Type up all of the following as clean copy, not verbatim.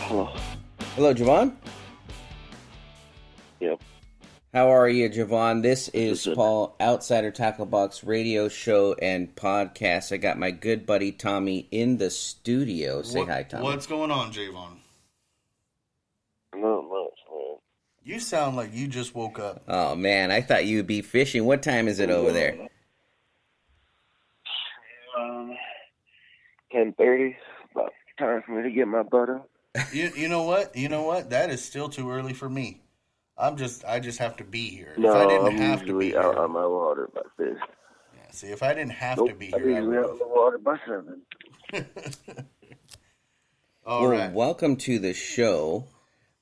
Hello. Hello, Jaevon. Yep. How are you, Jaevon? This is Good. Paul, Outsider Tackle Box radio show and podcast. I got my good buddy Tommy in the studio. Say hi, Tommy. What's going on, Jaevon? Not much, man. You sound like you just woke up. Oh, man, I thought you'd be fishing. What time is it over there? 10:30. About time for me to get my butt up. You know what? You know what? That is still too early for me. I just have to be here. No, if I didn't I'm have to be usually out here, on my water by 6. yeah. See, if I didn't have to be I'm here, I usually out on would. the water by 7. All Well, right. welcome to the show.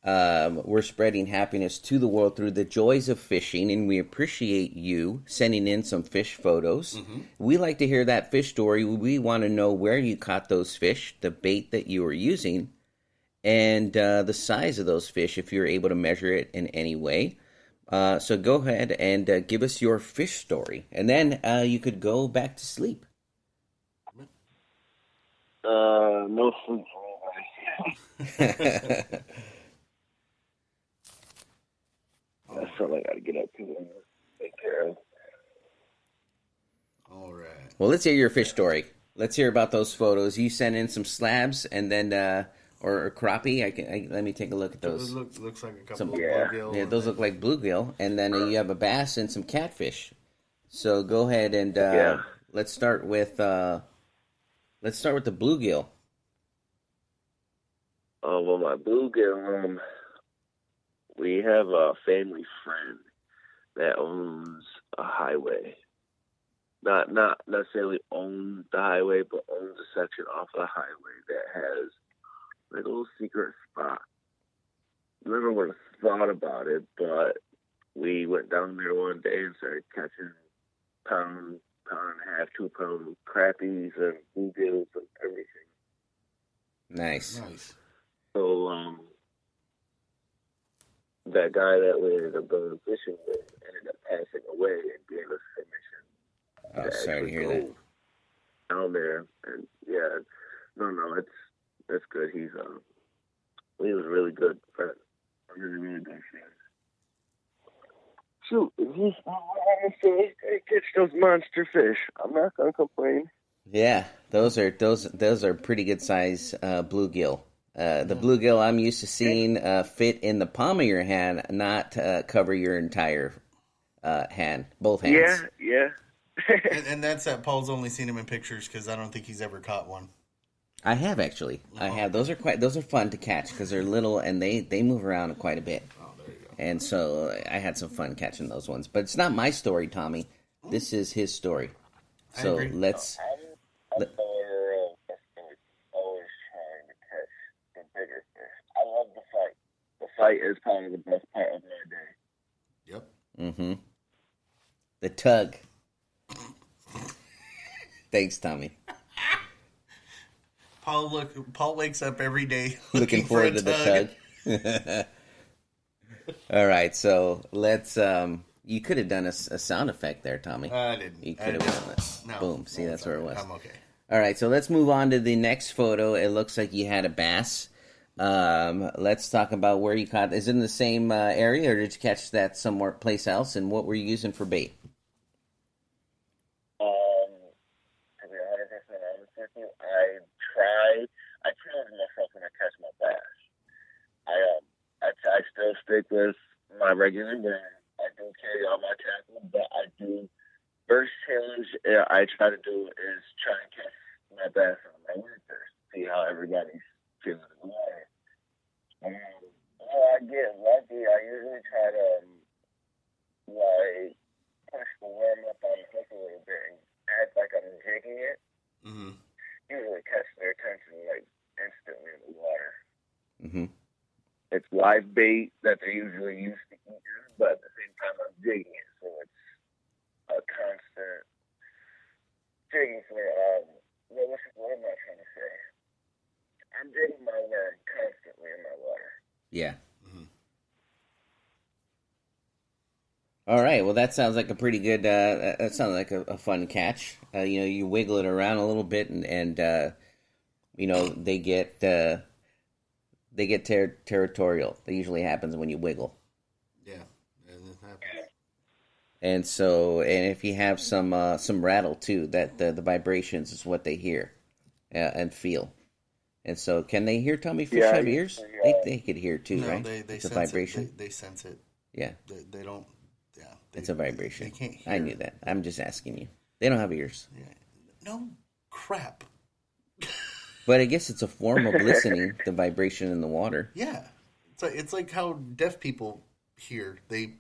We're spreading happiness to the world through the joys of fishing, and we appreciate you sending in some fish photos. Mm-hmm. We like to hear that fish story. We want to know where you caught those fish, the bait that you were using, and the size of those fish, if you're able to measure it in any way. So go ahead and give us your fish story, and then you could go back to sleep. No sleep for anybody. That's something I gotta get up to and take care of. All right. Well, let's hear your fish story. Let's hear about those photos. You sent in some slabs, and then or crappie. Let me take a look at those. Looks like a couple Some- of Yeah. bluegill. Yeah, those look like bluegill, and then you have a bass and some catfish. So go ahead and Yeah. let's start with the bluegill. Oh, well, my bluegill, we have a family friend that owns a highway. Not necessarily owns the highway, but owns a section off the highway that has like a little secret spot. Never would have thought about it, but we went down there one day and started catching pound and a half, 2 pound crappies and bluegills and everything. Nice. Nice. So, that guy that we ended up going fishing with ended up passing away and gave us permission Oh, to sorry to actually hear go that. down there. And yeah, no, it's good. He was a really good friend. A really good friend. Shoot, if he's catch those monster fish, I'm not gonna complain. Yeah, those are pretty good size bluegill. The bluegill I'm used to seeing fit in the palm of your hand, not cover your entire hand, both hands. Yeah. And that's that. Paul's only seen him in pictures because I don't think he's ever caught one. I have actually. I have. Those are fun to catch because they're little and they move around quite a bit. Oh, there you go. And so I had some fun catching those ones. But it's not my story, Tommy. This is his story. I So agree. let's. I'm always trying to catch the bigger fish. I love the fight. The fight is probably the best part of my day. Yep. Mm-hmm. The tug. Thanks, Tommy. Paul wakes up every day Looking for a forward to the tug. All right, so let's. You could have done a sound effect there, Tommy. I didn't. You could have done that. No. Boom. See, No, that's where it was. I'm okay. All right, so let's move on to the next photo. It looks like you had a bass. Let's talk about where you caught. Is it in the same area, or did you catch that somewhere place else? And what were you using for bait? To be 100% honest with you, I challenge myself when I catch my bass. I still stick with my regular brand. I do carry all my tackle, but I do first challenge I try to do is try and catch my bass on my winter. See how everybody's feeling the water. I get lucky. I usually try to push the worm up on the hook a little bit and act like I'm jigging it. Mm-hmm. Usually catch their attention like instantly in the water. Mm-hmm. It's live bait that they're usually used to eating, but at the same time I'm jigging it, so it's a constant jigging for what am I trying to say? I'm jigging my worm constantly in my water. Yeah. Mm-hmm. All right. Well, that sounds like a pretty good. That sounds like a fun catch. You wiggle it around a little bit, and they get they get territorial. That usually happens when you wiggle. Yeah, it happens. And so, and if you have some rattle too, that the vibrations is what they hear and feel. And so, can they hear tummy fish have ears? They could hear too, No, right? they It's a sense vibration. it. They sense it. Yeah, They don't. Yeah, it's a vibration. They can't hear. I knew that. I'm just asking you. They don't have ears. Yeah. No crap. But I guess it's a form of listening, the vibration in the water. Yeah, it's like how deaf people hear. They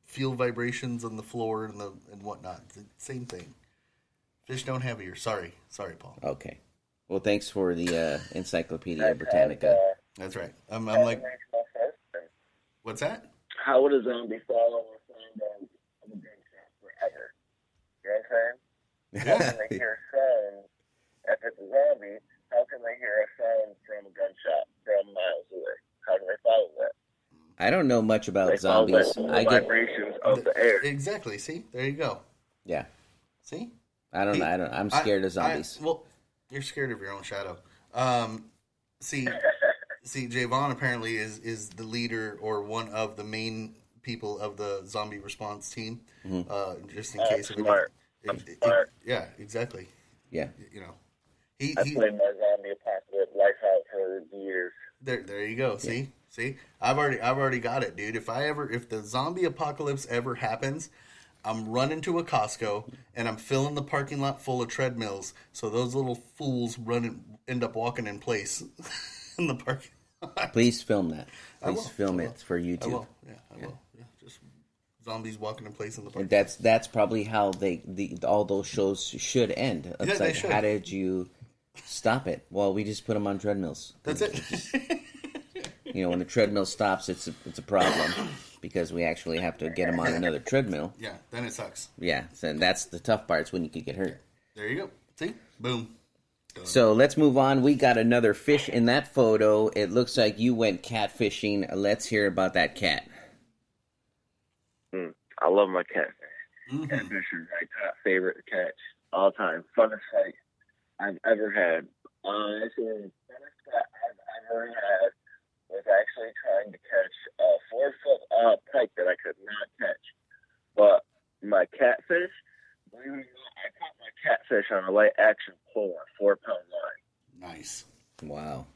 feel vibrations on the floor and whatnot. It's the same thing. Fish don't have ears. Sorry, Paul. Okay. Well, thanks for the Encyclopedia Britannica. That's right. I'm like, what's that? How would a zombie follow a sound of a gunshot forever? You know what I'm saying? How can they hear sound if it's a zombie? How can they hear a sound from a gunshot from miles away? How do they follow that? I don't know much about They zombies. follow I the get vibrations of the air. Exactly. See, there you go. yeah. See, I don't know. I'm scared of zombies. Well, you're scared of your own shadow. See, Jaevon apparently is the leader or one of the main people of the zombie response team. Just in case of smart. Smart. yeah, exactly. Yeah. You know, I played my zombie apocalypse life out for years. There you go. See, I've already got it, dude. If the zombie apocalypse ever happens, I'm running to a Costco and I'm filling the parking lot full of treadmills, so those little fools end up walking in place in the parking lot. Please film that. I Please will. film I it will. for YouTube. I will. Yeah, I will. Yeah, just zombies walking in place in the parking And that's probably how all those shows should end. It's Yeah, they like, should. how did you stop it? Well, we just put them on treadmills. That's it. You know, when the treadmill stops, it's a problem because we actually have to get them on another treadmill. Yeah, then it sucks. Yeah, and that's the tough part. It's when you could get hurt. There you go. See? Boom. Done. So let's move on. We got another fish in that photo. It looks like you went catfishing. Let's hear about that cat. I love my catfish. Catfish is my top favorite catch all time. Funnest fight I've ever had. Actually, the funnest cat I've ever had was actually trying to catch a 4-foot pike that I could not catch. But my catfish, believe it or not, I caught my catfish on a light action pole on a 4-pound line. Nice. Wow.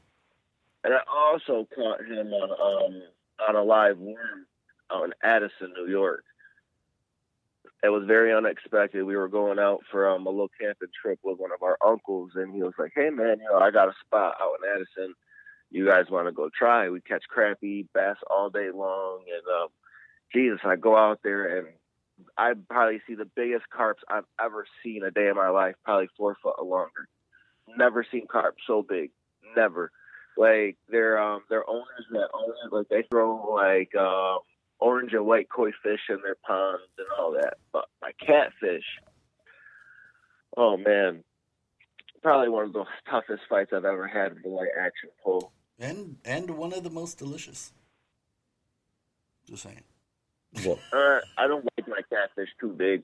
And I also caught him on a live worm out in Addison, New York. It was very unexpected. We were going out for a little camping trip with one of our uncles, and he was like, "Hey man, I got a spot out in Addison. You guys want to go try?" We catch crappie, bass all day long, and Jesus, I go out there and I probably see the biggest carps I've ever seen a day in my life, probably 4 foot or longer. Never seen carp so big, never. Like they're owners that own it, like they throw like orange and white koi fish in their ponds and all that. But my catfish, oh man, probably one of the toughest fights I've ever had with the light action pole. And one of the most delicious. Just saying. Well, I don't like my catfish too big.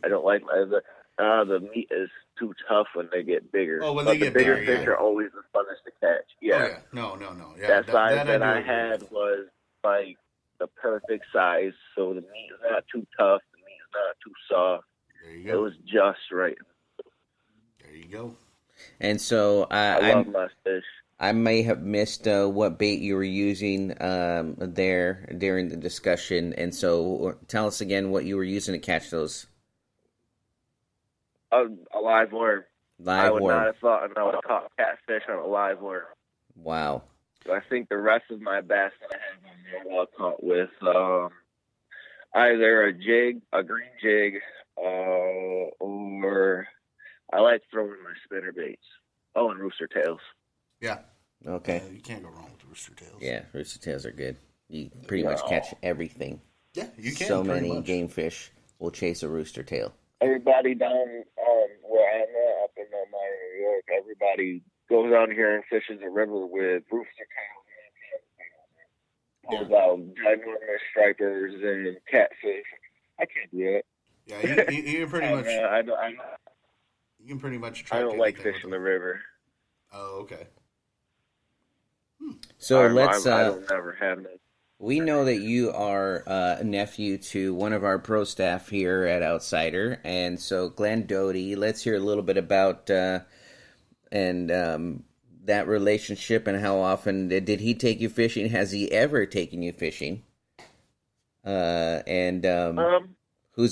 I don't like the meat is too tough when they get bigger. Oh, when but they get the bigger bigger, fish yeah. are always the funnest to catch. Yeah. Oh, yeah. No. Yeah, That size that I do agree had with. was like the perfect size. So the meat is not too tough. The meat is not too soft. There you It go. was just right. There you go. and so I love my fish. I may have missed what bait you were using there during the discussion, and so tell us again what you were using to catch those A live worm. I live would worm. not have thought I would have caught catfish on a live worm. Wow. So I think the rest of my bass that I have on there I caught with either a jig, a green jig, or I like throwing my spinner baits. Oh, and rooster tails. Yeah. Okay. You can't go wrong with rooster tails. Yeah, rooster tails are good. You pretty much catch everything. Yeah, you can. So pretty many much. game fish will chase a rooster tail. Everybody down where I'm at, up in Elmira, New York, everybody goes down here and fishes the river with rooster tails. Pulls out ginormous stripers and catfish. I can't do it. Yeah, you can pretty much. I You can pretty much. don't like anything fishing with the river. Oh, okay. So let's. I don't never have that. We know that you are a nephew to one of our pro staff here at Outsider, and so Glenn Doty. Let's hear a little bit about that relationship and how often did he take you fishing? Has he ever taken you fishing? Who's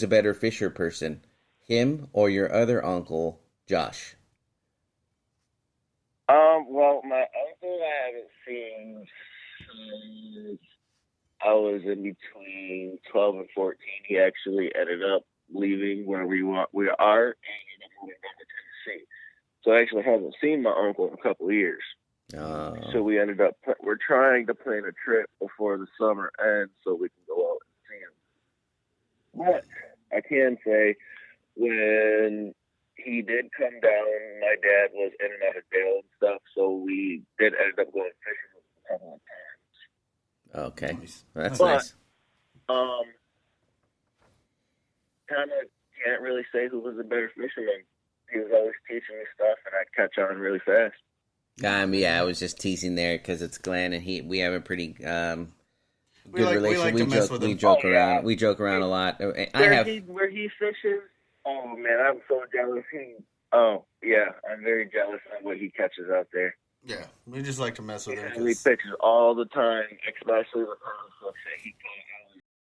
a better fisher person, him or your other uncle, Josh? Well, my uncle I haven't seen since I was in between 12 and 14. He actually ended up leaving where we are and ended up moving down to Tennessee. So I actually haven't seen my uncle in a couple of years. So we're trying to plan a trip before the summer ends so we can go out and see him. But I can say when he did come down, my dad was in and out of jail and stuff, so we did end up going fishing with him a couple of times. Okay, that's nice. Kind of can't really say who was the better fisherman. He was always teaching me stuff, and I'd catch on really fast. Yeah, I was just teasing there because it's Glenn, and we have a pretty good relationship. We joke around. We joke around a lot. Where he fishes. Oh man, I'm so jealous. I'm very jealous of what he catches out there. Yeah, we just like to mess with him. He pitches all the time, especially the kind of fish that he caught